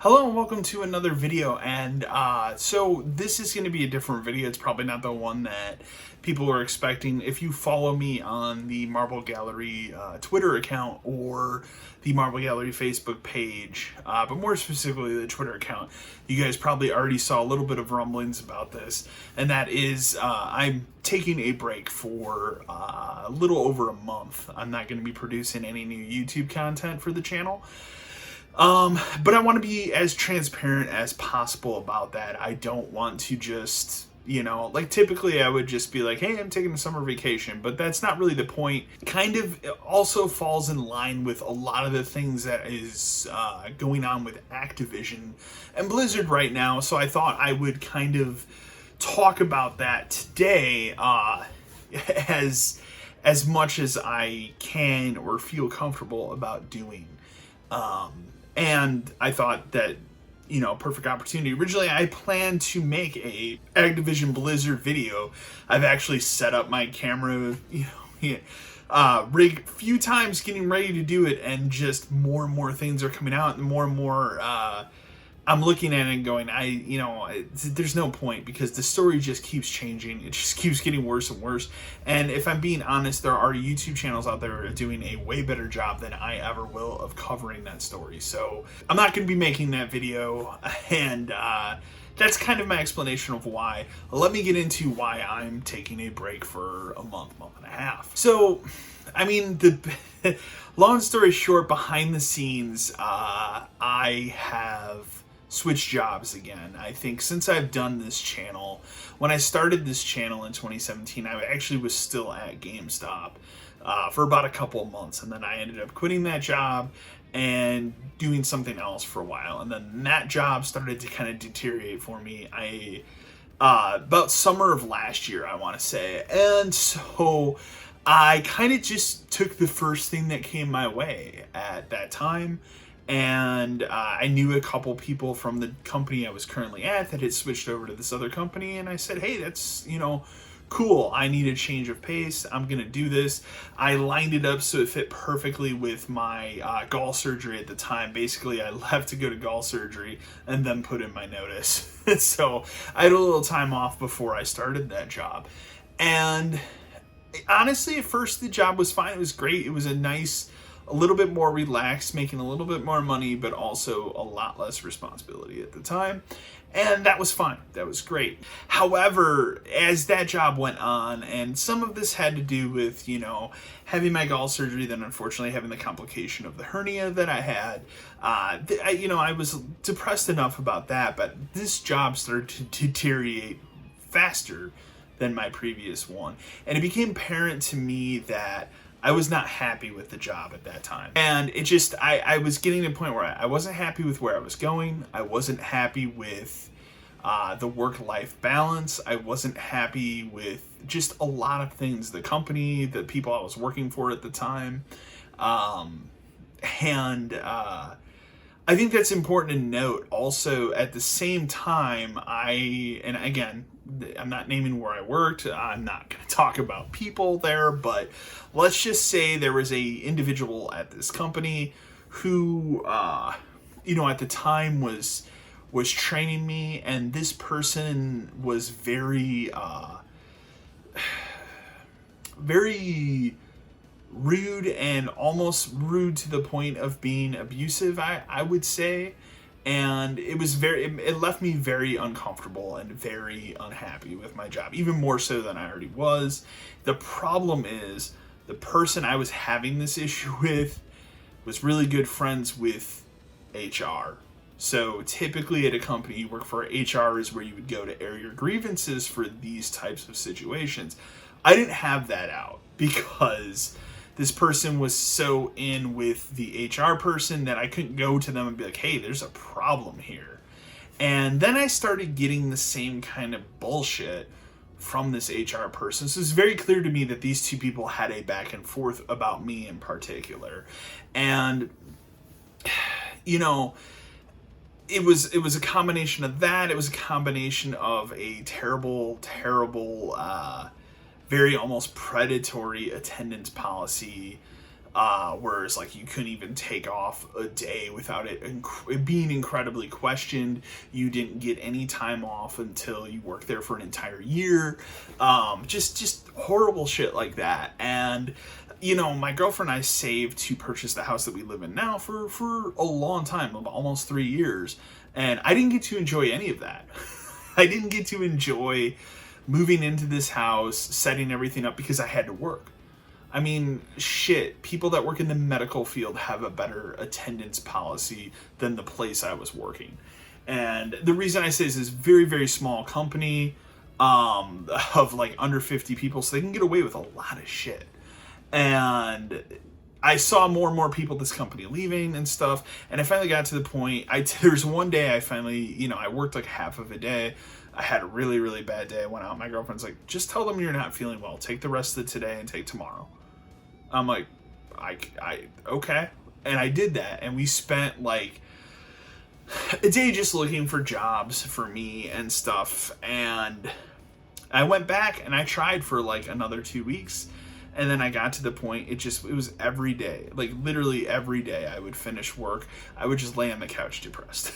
Hello and welcome to another video, and so this is going to be a different video. It's probably not the one that people are expecting. If you follow me on the Marble Gallery Twitter account or the Marble Gallery Facebook page, but more specifically the Twitter account, you guys probably already saw a little bit of rumblings about this, and that is I'm taking a break for a little over a month. I'm not going to be producing any new YouTube content for the channel. But I want to be as transparent as possible about that. I don't want to just, like typically I would just be like, hey, I'm taking a summer vacation, but that's not really the point. Kind of also falls in line with a lot of the things that is going on with Activision and Blizzard right now. So I thought I would kind of talk about that today as much as I can or feel comfortable about doing. And I thought that, perfect opportunity. Originally, I planned to make a Activision Blizzard video. I've actually set up my camera, rig a few times getting ready to do it, and just more and more things are coming out, and more I'm looking at it and going, there's no point, because the story just keeps changing. It just keeps getting worse and worse. And if I'm being honest, there are YouTube channels out there doing a way better job than I ever will of covering that story. So I'm not going to be making that video, and that's kind of my explanation of why. Let me get into why I'm taking a break for a month and a half. So, the long story short, behind the scenes, I have switch jobs again. I think since I've done this channel, when I started this channel in 2017, I actually was still at GameStop for about a couple of months, and then I ended up quitting that job and doing something else for a while, and then that job started to kind of deteriorate for me. About summer of last year, I want to say, and so I kind of just took the first thing that came my way at that time. And I knew a couple people from the company I was currently at that had switched over to this other company. And I said, hey, that's, cool. I need a change of pace. I'm going to do this. I lined it up so it fit perfectly with my gall surgery at the time. Basically, I left to go to gall surgery and then put in my notice. So I had a little time off before I started that job. And honestly, at first, the job was fine. It was great. It was a little bit more relaxed, making a little bit more money, but also a lot less responsibility at the time. And that was fine. That was great. However, as that job went on, and some of this had to do with, having my gall surgery, then unfortunately having the complication of the hernia that I had, I was depressed enough about that, but this job started to deteriorate faster than my previous one. And it became apparent to me that I was not happy with the job at that time. And it just, I was getting to a point where I wasn't happy with where I was going. I wasn't happy with the work-life balance. I wasn't happy with just a lot of things. The company, the people I was working for at the time. I think that's important to note. Also, at the same time, and again, I'm not naming where I worked. I'm not going to talk about people there, but let's just say there was a individual at this company who, at the time was training me, and this person was very rude, and almost rude to the point of being abusive, I would say. And it left me very uncomfortable and very unhappy with my job, even more so than I already was. The problem is, the person I was having this issue with was really good friends with HR. So typically at a company you work for, HR is where you would go to air your grievances for these types of situations. I didn't have that out because this person was so in with the HR person that I couldn't go to them and be like, hey, there's a problem here. And then I started getting the same kind of bullshit from this HR person. So it's very clear to me that these two people had a back and forth about me in particular. And, it was a combination of that. It was a combination of a terrible, very almost predatory attendance policy Whereas like you couldn't even take off a day without it being incredibly questioned. You didn't get any time off until you worked there for an entire year. Just horrible shit like that. And you know, my girlfriend and I saved to purchase the house that we live in now for a long time, almost 3 years. And I didn't get to enjoy any of that. I didn't get to enjoy moving into this house, setting everything up because I had to work. I mean, shit, people that work in the medical field have a better attendance policy than the place I was working. And the reason I say this is very, very small company of like under 50 people, so they can get away with a lot of shit. And I saw more and more people at this company leaving and stuff, and I finally got to the point, there's one day I finally, you know, I worked like half of a day. I had a really, really bad day. I went out. My girlfriend's like, just tell them you're not feeling well. Take the rest of today and take tomorrow. I'm like, okay. And I did that. And we spent like a day just looking for jobs for me and stuff. And I went back and I tried for like another 2 weeks. And then I got to the point, it was every day, like literally every day I would finish work. I would just lay on the couch depressed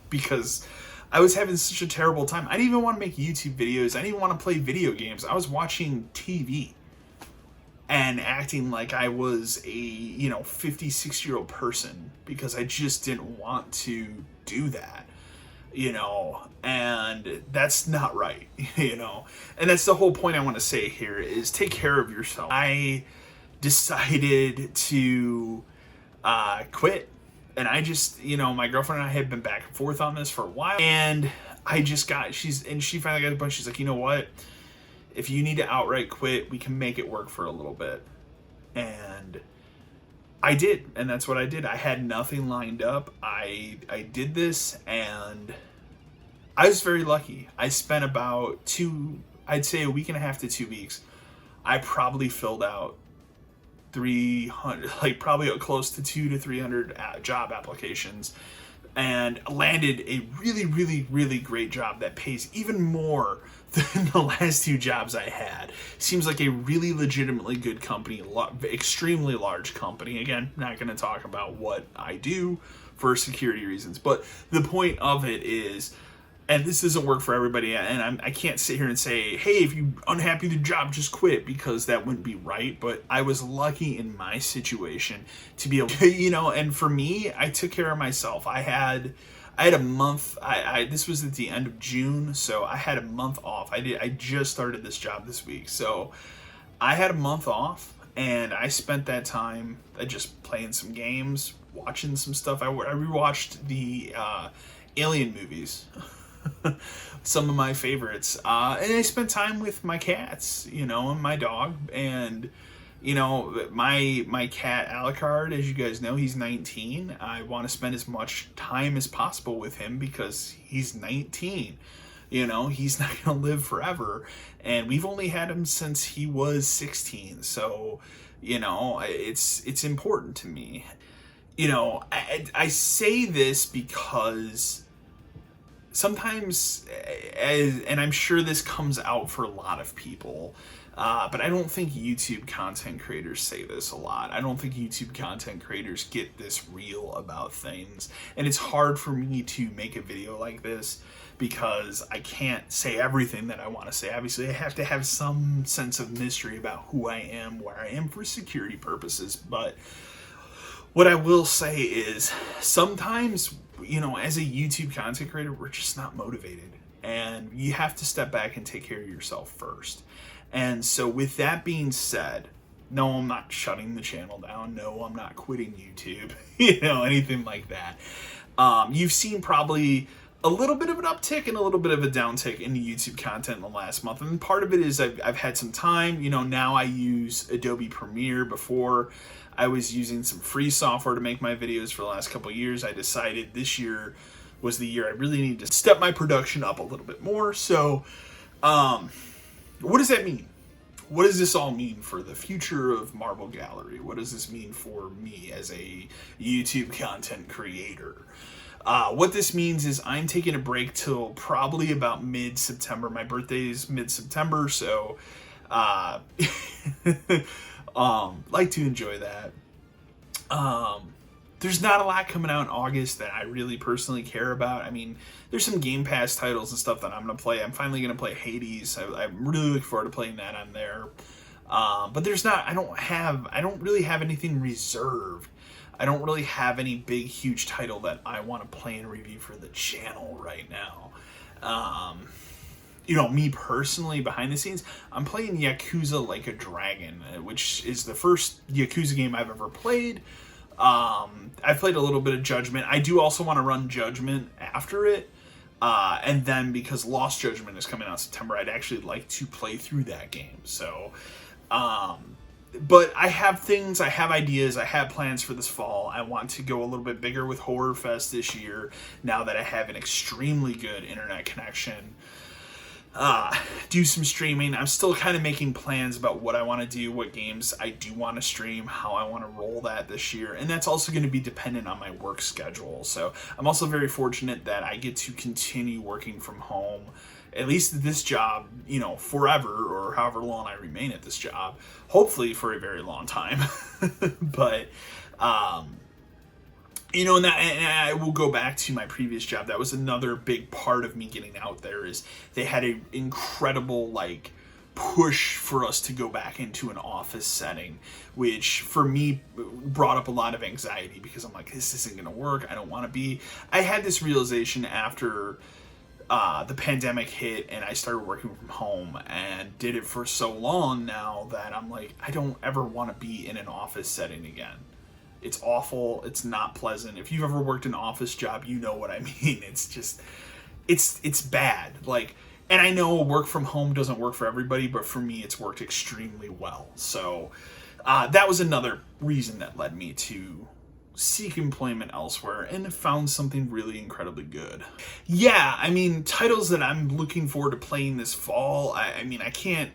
because I was having such a terrible time. I didn't even want to make YouTube videos. I didn't even want to play video games. I was watching TV and acting like I was a, you know, 56-year-old person because I just didn't want to do that, you know, and that's not right, you know. And that's the whole point I want to say here is take care of yourself. I decided to quit. And I just, you know, my girlfriend and I had been back and forth on this for a while. And I just she finally got a bunch. She's like, you know what? If you need to outright quit, we can make it work for a little bit. And I did. And that's what I did. I had nothing lined up. I did this and I was very lucky. I spent about I'd say a week and a half to 2 weeks. I probably filled out 300, like probably close to 200 to 300 job applications, and landed a really, really, really great job that pays even more than the last 2 jobs I had. Seems like a really legitimately good company, extremely large company. Again, not going to talk about what I do for security reasons, but the point of it is, and this doesn't work for everybody, and I can't sit here and say, hey, if you're unhappy with your job, just quit, because that wouldn't be right. But I was lucky in my situation to be able to, you know, and for me, I took care of myself. I had a month, this was at the end of June, so I had a month off. I just started this job this week, so I had a month off, and I spent that time just playing some games, watching some stuff. I rewatched the Alien movies. Some of my favorites, and I spent time with my cats, you know, and my dog. And you know, my cat Alucard, as you guys know, he's 19. I want to spend as much time as possible with him because he's 19. You know, he's not gonna live forever, and we've only had him since he was 16. So, you know, it's important to me. You know, I say this because sometimes, and I'm sure this comes out for a lot of people, but I don't think YouTube content creators say this a lot. I don't think YouTube content creators get this real about things. And it's hard for me to make a video like this because I can't say everything that I want to say. Obviously, I have to have some sense of mystery about who I am, where I am for security purposes. But what I will say is sometimes, you know, as a YouTube content creator, we're just not motivated, and you have to step back and take care of yourself first. And so with that being said, no, I'm not shutting the channel down. No, I'm not quitting YouTube, you know, anything like that. You've seen probably a little bit of an uptick and a little bit of a downtick in the YouTube content in the last month. And part of it is I've had some time, you know, now I use Adobe Premiere. Before I was using some free software to make my videos for the last couple of years. I decided this year was the year I really need to step my production up a little bit more. So, what does that mean? What does this all mean for the future of Marble Gallery? What does this mean for me as a YouTube content creator? What this means is I'm taking a break till probably about mid-September. My birthday is mid-September, so like to enjoy that. There's not a lot coming out in August that I really personally care about. I mean, there's some Game Pass titles and stuff that I'm going to play. I'm finally going to play Hades. I'm really looking forward to playing that on there. But there's not, I don't really have anything reserved. I don't really have any big, huge title that I want to play and review for the channel right now. You know, me personally, behind the scenes, I'm playing Yakuza Like a Dragon, which is the first Yakuza game I've ever played. I've played a little bit of Judgment. I do also want to run Judgment after it. And then because Lost Judgment is coming out in September, I'd actually like to play through that game. So, but I have things, I have ideas, I have plans for this fall. I want to go a little bit bigger with horrorfest this year, now that I have an extremely good internet connection. Do some streaming. I'm still kind of making plans about what I want to do, what games I do want to stream, how I want to roll that this year, and that's also going to be dependent on my work schedule. So I'm also very fortunate that I get to continue working from home, at least this job, you know, forever, or however long I remain at this job, hopefully for a very long time. But you know, and I will go back to my previous job. That was another big part of me getting out there, is they had an incredible, like, push for us to go back into an office setting, which for me brought up a lot of anxiety, because I'm like, this isn't going to work. I don't want to be. I had this realization after the pandemic hit and I started working from home, and did it for so long now that I'm like, I don't ever want to be in an office setting again. It's awful. It's not pleasant. If you've ever worked an office job, you know what I mean. It's just, it's bad. Like, and I know work from home doesn't work for everybody, but for me, it's worked extremely well. So that was another reason that led me to seek employment elsewhere, and found something really incredibly good. Yeah, I mean, titles that I'm looking forward to playing this fall, I mean, I can't...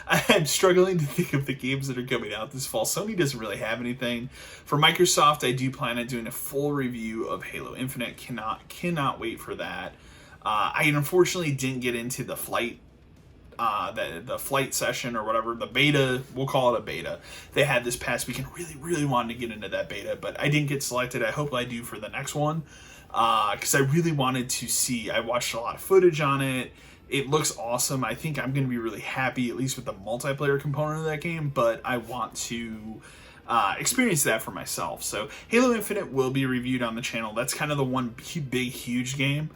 I'm struggling to think of the games that are coming out this fall. Sony doesn't really have anything. For Microsoft, I do plan on doing a full review of Halo Infinite. Cannot wait for that. I unfortunately didn't get into the flight flight session, or whatever, the beta, we'll call it a beta, they had this past weekend. Really wanted to get into that beta, but I didn't get selected. I hope I do for the next one, because I really wanted to see. I watched a lot of footage on it. It looks awesome. I think I'm going to be really happy, at least with the multiplayer component of that game, but I want to experience that for myself. So Halo Infinite will be reviewed on the channel. That's kind of the one big, huge game.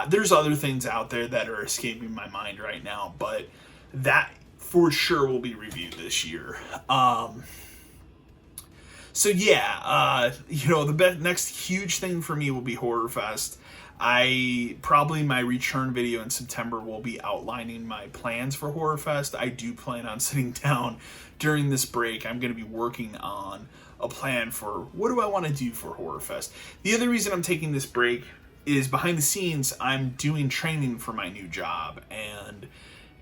There's other things out there that are escaping my mind right now, but that for sure will be reviewed this year. So yeah, you know, the next huge thing for me will be Horrorfest. My return video in September will be outlining my plans for Horrorfest. I do plan on sitting down during this break. I'm going to be working on a plan for what do I want to do for Horrorfest. The other reason I'm taking this break is, behind the scenes, I'm doing training for my new job, and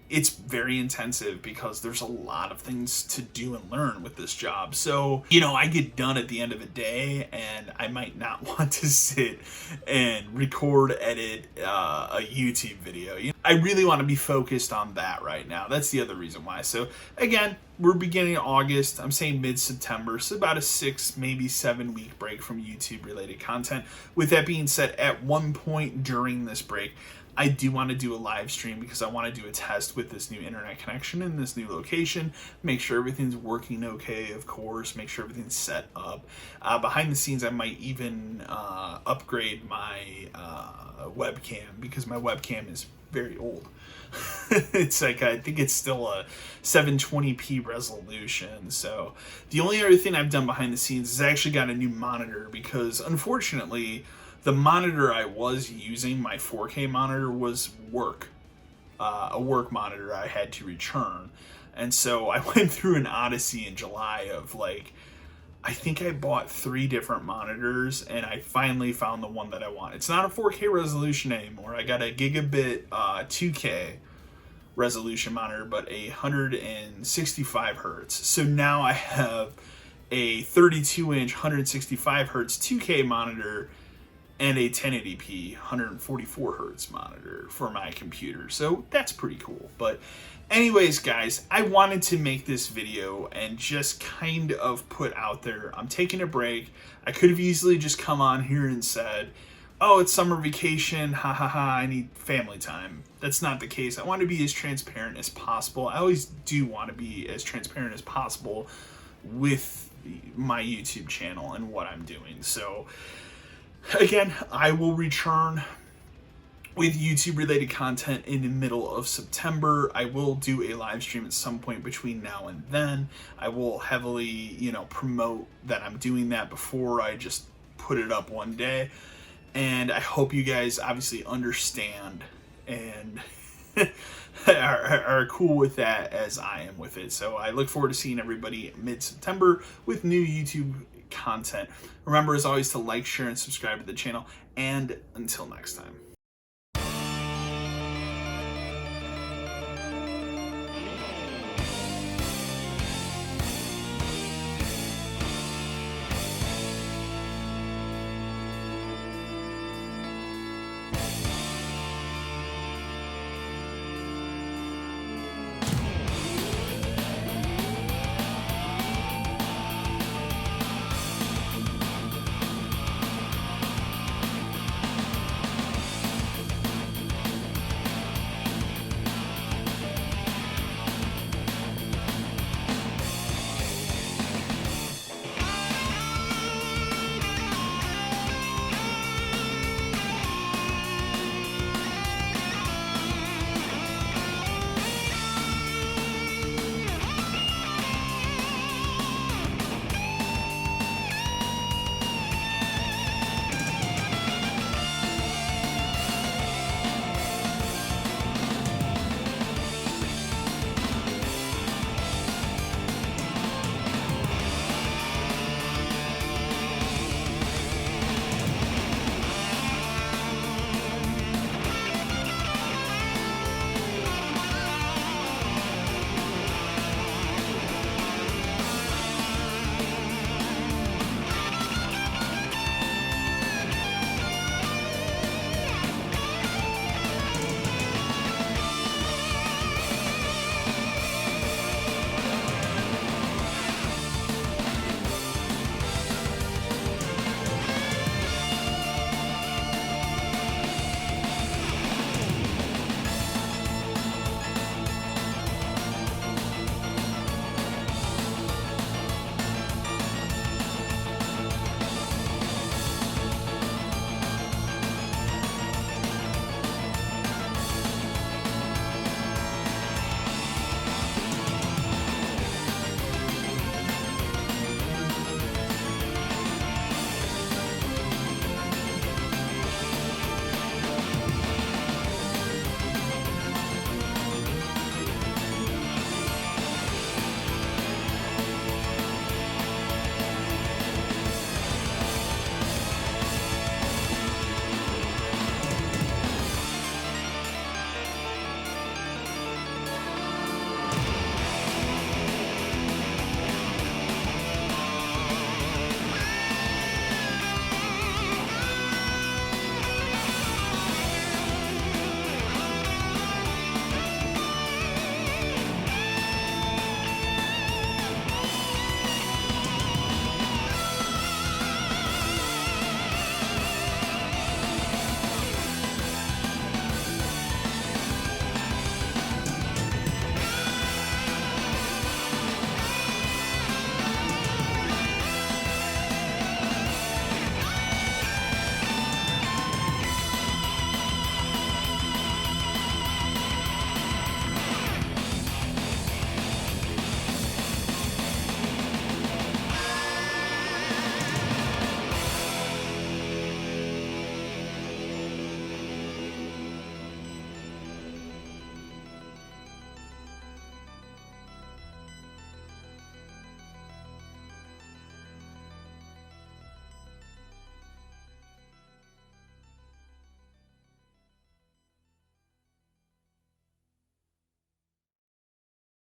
it's very intensive because there's a lot of things to do and learn with this job. So, you know, I get done at the end of a day, and I might not want to sit and record, edit a YouTube video. You know, I really want to be focused on that right now. That's the other reason why. So, again, we're beginning August. I'm saying mid-September, so about a 6, maybe 7 week break from YouTube-related content. With that being said, at one point during this break, I do want to do a live stream, because I want to do a test with this new internet connection in this new location, make sure everything's working okay, of course, make sure everything's set up. Behind the scenes, I might even upgrade my webcam, because my webcam is very old. It's like, I think it's still a 720p resolution. So the only other thing I've done behind the scenes is I actually got a new monitor, because unfortunately the monitor I was using, my 4K monitor, was a work monitor I had to return. And so I went through an odyssey in July of, like, I think I bought 3 different monitors, and I finally found the one that I want. It's not a 4K resolution anymore. I got a gigabit 2K resolution monitor, but 165 hertz. So now I have a 32-inch 165 hertz 2K monitor and a 1080p 144 hertz monitor for my computer. So that's pretty cool. But anyways, guys, I wanted to make this video and just kind of put out there, I'm taking a break. I could have easily just come on here and said, oh, it's summer vacation, ha ha ha, I need family time. That's not the case. I want to be as transparent as possible. I always do want to be as transparent as possible with my YouTube channel and what I'm doing. So again, I will return with YouTube related content in the middle of September. I will do a live stream at some point between now and then. I will heavily, promote that I'm doing that before I just put it up one day. And I hope you guys obviously understand and are cool with that as I am with it. So I look forward to seeing everybody mid-September with new YouTube content. Remember, as always, to like, share, and subscribe to the channel. And until next time.